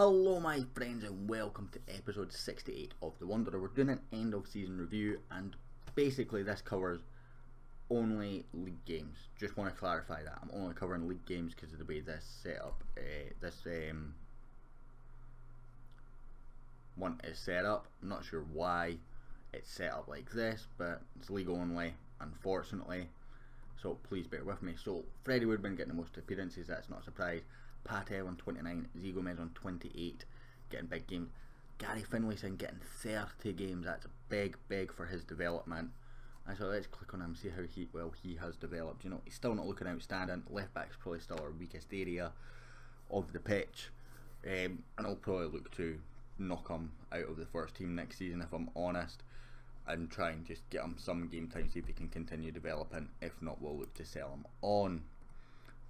Hello my friends and welcome to episode 68 of The Wanderer. We're doing an end of season review and basically this covers only league games. Just want to clarify that. I'm only covering league games because of the way this setup, one is set up. I'm not sure why it's set up like this, but it's league only, unfortunately. So please bear with me. So Freddie Woodman getting the most appearances, that's not a surprise. Patel on 29, Z Gomez on 28, getting big games. Gary Finlayson getting 30 games, that's big for his development. And so let's click on him and see how he has developed. You know, he's still not looking outstanding. Left back's probably still our weakest area of the pitch. And I'll probably look to knock him out of the first team next season if I'm honest. And try and just get him some game time, see if he can continue developing. If not, we'll look to sell him on.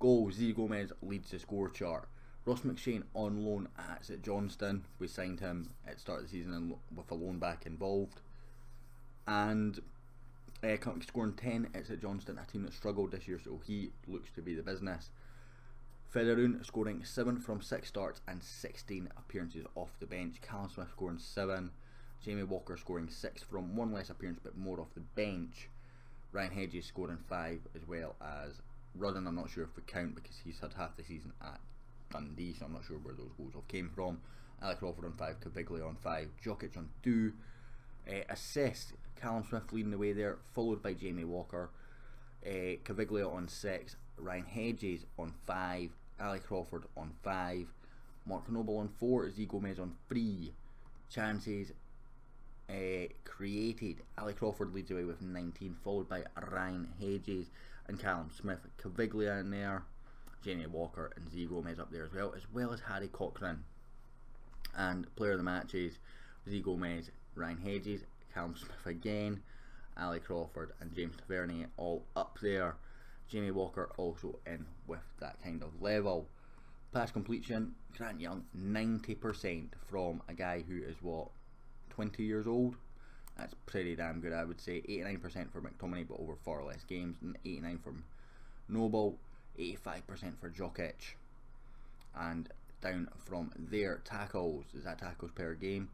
Goals, Z Gomez leads the score chart. Ross McShane on loan at St Johnstone. We signed him at the start of the season with a loan back involved. And currently scoring 10 at St Johnstone, a team that struggled this year, so he looks to be the business. Federoon scoring 7 from 6 starts and 16 appearances off the bench. Callum Smith scoring 7. Jamie Walker scoring 6 from 1 less appearance but more off the bench. Ryan Hedges scoring 5 as well as Rudden. I'm not sure if we count because he's had half the season at Dundee, so I'm not sure where those goals all came from. Alec Crawford on 5, Caviglia on 5, Jokic on 2. Assists, Callum Smith leading the way there, followed by Jamie Walker. Caviglia on 6, Ryan Hedges on 5, Alec Crawford on 5, Mark Noble on 4, Z Gomez on 3. Chances created, Ali Crawford leads away with 19, followed by Ryan Hedges and Callum Smith. Caviglia in there, Jamie Walker and Z Gomez up there as well as Harry Cochran. And player of the matches, Z Gomez, Ryan Hedges, Callum Smith again, Ali Crawford and James Tavernier all up there. Jamie Walker also in with that kind of level. Pass completion, Grant Young 90% from a guy who is what, 20 years old. That's pretty damn good, I would say. 89% for McTominay, but over far less games. And 89 from Noble, 85% for Jokic. And down from there, tackles. Is that tackles per game?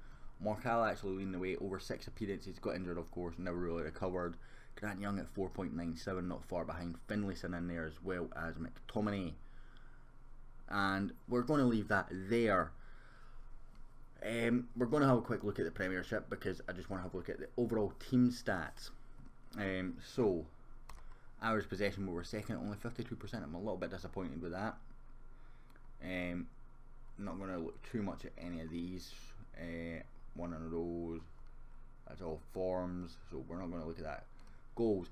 Markala actually leading the way, over 6 appearances. Got injured, of course, never really recovered. Grant Young at 4.97, not far behind. Finlayson in there as well as McTominay. And we're going to leave that there. We're going to have a quick look at the Premiership because I just want to have a look at the overall team stats. So, average possession, we were second at only 52%. I'm a little bit disappointed with that. Not going to look too much at any of these. One of those, that's all forms, so we're not going to look at that. Goals,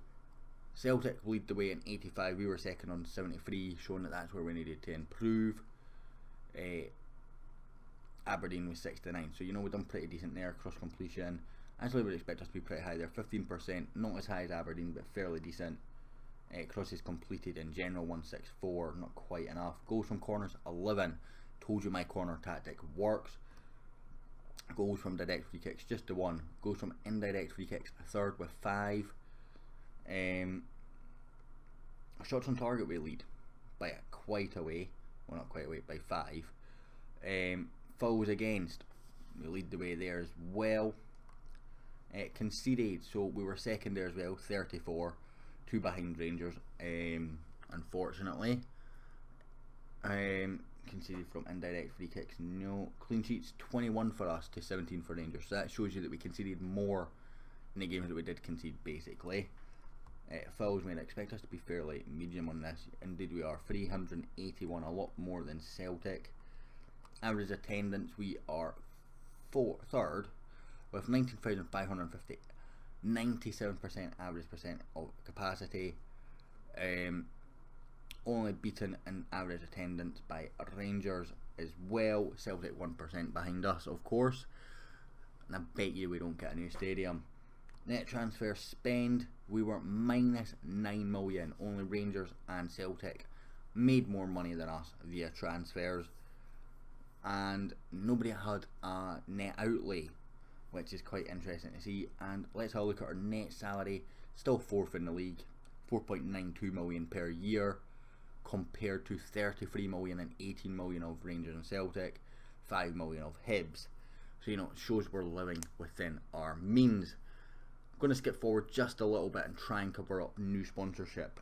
Celtic lead the way in 85. We were second on 73, showing that that's where we needed to improve. Aberdeen was 69, so you know we've done pretty decent there. Cross completion, actually would expect us to be pretty high there, 15%, not as high as Aberdeen but fairly decent. Crosses completed in general 164, not quite enough. Goals from corners 11, told you my corner tactic works. Goals from direct free kicks just the 1. Goals from indirect free kicks third with 5. Shots on target we lead by quite a way, well not quite a way, by 5. Fouls against, we lead the way there as well. Conceded, so we were second there as well, 34, 2 behind Rangers, unfortunately. Conceded from indirect free kicks, no. Clean sheets, 21 for us to 17 for Rangers, so that shows you that we conceded more in the games that we did concede basically. Fouls, we'd expect us to be fairly medium on this, indeed we are, 381, a lot more than Celtic. Average attendance, we are third with 19,550, 97% average percent of capacity. Only beaten in average attendance by Rangers as well. Celtic 1% behind us, of course. And I bet you we don't get a new stadium. Net transfer spend, we were minus 9 million. Only Rangers and Celtic made more money than us via transfers. And nobody had a net outlay, which is quite interesting to see. And let's have a look at our net salary, still 4th in the league, 4.92 million per year. compared to 33 million and 18 million of Rangers and Celtic. 5 million of Hibs. So it shows we're living within our means. I'm going to skip forward just a little bit and try and cover up new sponsorship,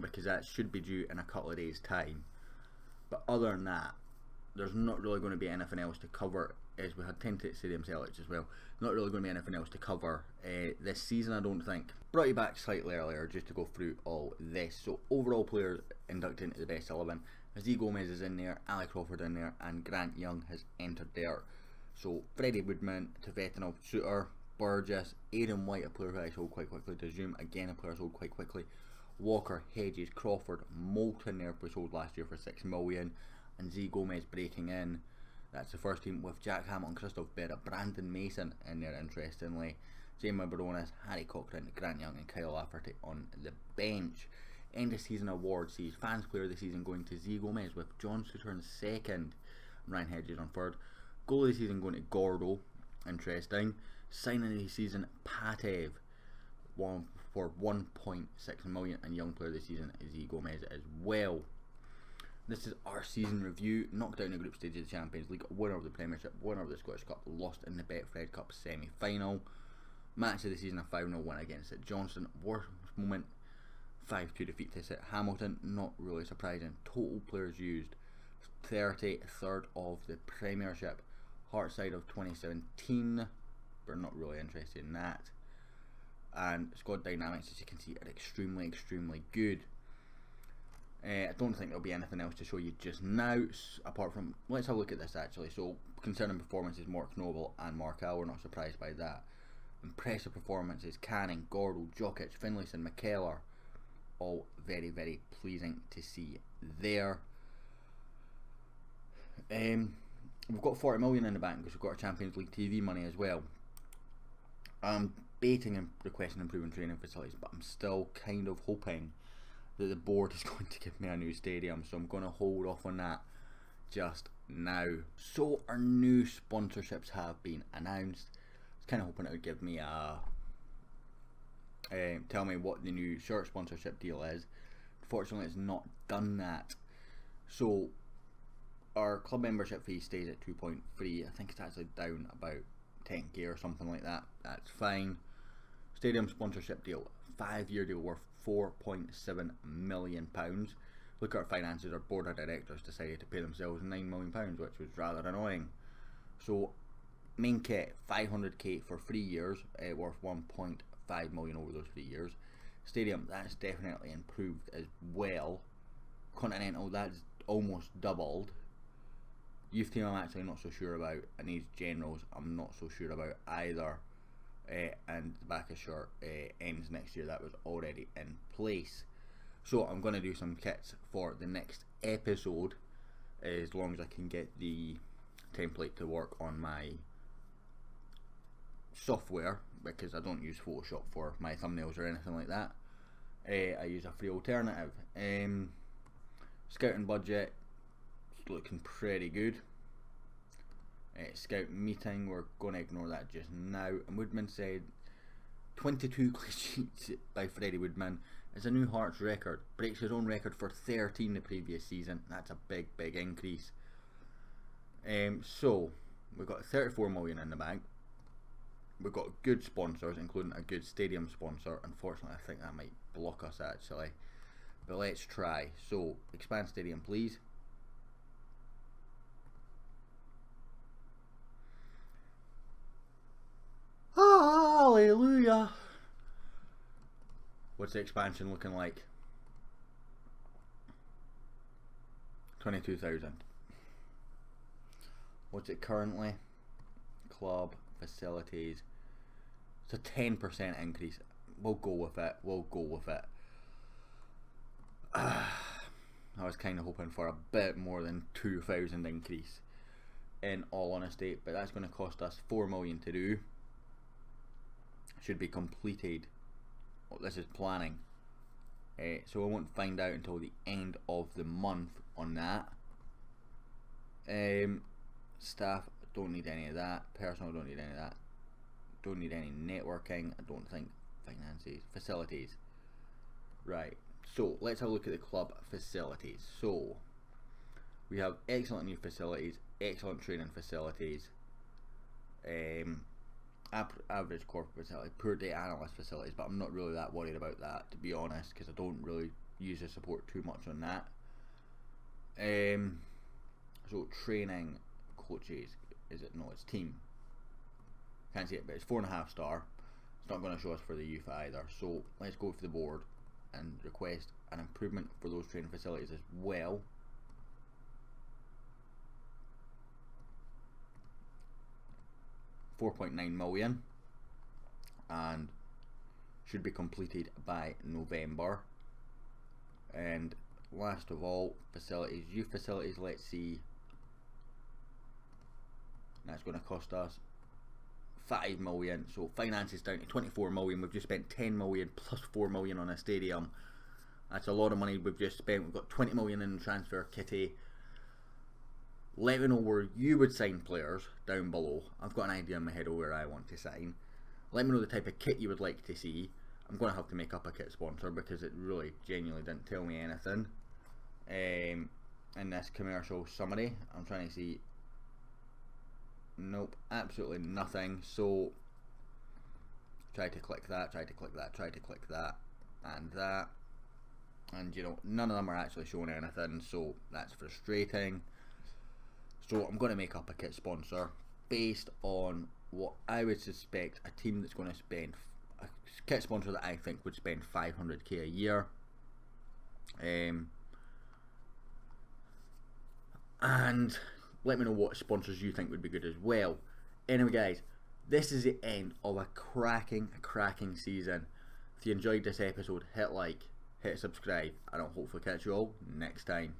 because that should be due in a couple of days' time. But other than that, there's not really going to be anything else to cover, as we had 10 stadium sell-outs as well. Not really going to be anything else to cover this season, I don't think. Brought you back slightly earlier just to go through all this. So overall players inducted into the best 11. Z Gomez is in there, Ali Crawford in there, and Grant Young has entered there. So Freddie Woodman, Tvetanov, Suter, Burgess, Aaron White, a player who I sold quite quickly, Dazoom, again a player sold quite quickly, Walker, Hedges, Crawford, Moulton there was sold last year for 6 million, and Z Gomez breaking in. That's the first team with Jack Hamilton, Christoph Berra, Brandon Mason in there, interestingly, Jamie Baronis, Harry Cochran, Grant Young and Kyle Lafferty on the bench. End of season award sees Fans Player of the Season going to Z Gomez, with John Suter in second, Ryan Hedges on third. Goal of the season going to Gordo, interesting. Signing of the season, Patev, for 1.6 million, and Young Player of the Season Z Gomez as well. This is our season review. Knocked out in the group stage of the Champions League, winner of the Premiership, winner of the Scottish Cup, lost in the Betfred Cup semi-final. Match of the season, a 5-0 win against St Johnstone. Worst moment, 5-2 defeat to St Hamilton, not really surprising. Total players used, 30, third of the Premiership. Hearts side of 2017, we're not really interested in that. And squad dynamics, as you can see, are extremely good. I don't think there'll be anything else to show you just now, apart from, let's have a look at this actually. So concerning performances, Mark Noble and Mark Al, we're not surprised by that. Impressive performances, Canning, Gordo, Jokic, Finlayson, McKellar, all very pleasing to see there. We've got 40 million in the bank because we've got our Champions League TV money as well. I'm baiting and requesting improving training facilities, but I'm still kind of hoping that the board is going to give me a new stadium, so I'm going to hold off on that just now. So our new sponsorships have been announced. I was kind of hoping it would give me a tell me what the new shirt sponsorship deal is. Unfortunately, it's not done that. So our club membership fee stays at 2.3. I think it's actually down about 10k or something like that. That's fine. Stadium sponsorship deal, 5-year deal worth £4.7 million. Look at our finances. Our board of directors decided to pay themselves £9 million, which was rather annoying. So main kit, 500k for 3 years, worth 1.5 million over those 3 years. Stadium, that's definitely improved as well. Continental, that's almost doubled. Youth team, I'm actually not so sure about, and these generals I'm not so sure about either. And the back of shirt ends next year. That was already in place. So I'm going to do some kits for the next episode, as long as I can get the template to work on my software, because I don't use Photoshop for my thumbnails or anything like that. I use a free alternative. Scouting budget, it's looking pretty good. Scout meeting, we're going to ignore that just now. And Woodman said 22 clean sheets by Freddie Woodman is a new Hearts record. Breaks his own record for 13 the previous season. That's a big increase. So we've got 34 million in the bank. We've got good sponsors, including a good stadium sponsor. Unfortunately, I think that might block us actually, but let's try. So expand stadium, please. Hallelujah. What's the expansion looking like? 22,000. What's it currently? Club facilities. It's a 10% increase. We'll go with it. I was kind of hoping for a bit more than 2,000 increase, in all honesty, but that's going to cost us 4 million to do. Should be completed. Well, this is planning, so we won't find out until the end of the month on that. Staff, don't need any of that. Personal, don't need any of that. Don't need any networking, I don't think. Finances, facilities. Right, so let's have a look at the club facilities. So we have excellent new facilities, excellent training facilities, average corporate facility, poor data analyst facilities, but I'm not really that worried about that, to be honest, because I don't really use the support too much on that. So training coaches, is it? No, it's team. Can't see it, but it's 4.5 star. It's not going to show us for the youth either. So let's go for the board and request an improvement for those training facilities as well. £4.9 million, and should be completed by November. And last of all, facilities, youth facilities, let's see. That's going to cost us 5 million, so finances down to 24 million. We've just spent 10 million plus 4 million on a stadium. That's a lot of money we've just spent. We've got 20 million in transfer kitty. Let me know where you would sign players down below. I've got an idea in my head of where I want to sign. Let me know the type of kit you would like to see. I'm going to have to make up a kit sponsor because it really genuinely didn't tell me anything in this commercial summary. I'm trying to see. Nope, absolutely nothing. So try to click that, try to click that, try to click that, and you know, none of them are actually showing anything, so that's frustrating. So I'm going to make up a kit sponsor based on what I would suspect a team that's going to spend, a kit sponsor that I think would spend 500k a year. And let me know what sponsors you think would be good as well. Anyway guys, this is the end of a cracking season. If you enjoyed this episode, hit like, hit subscribe, and I'll hopefully catch you all next time.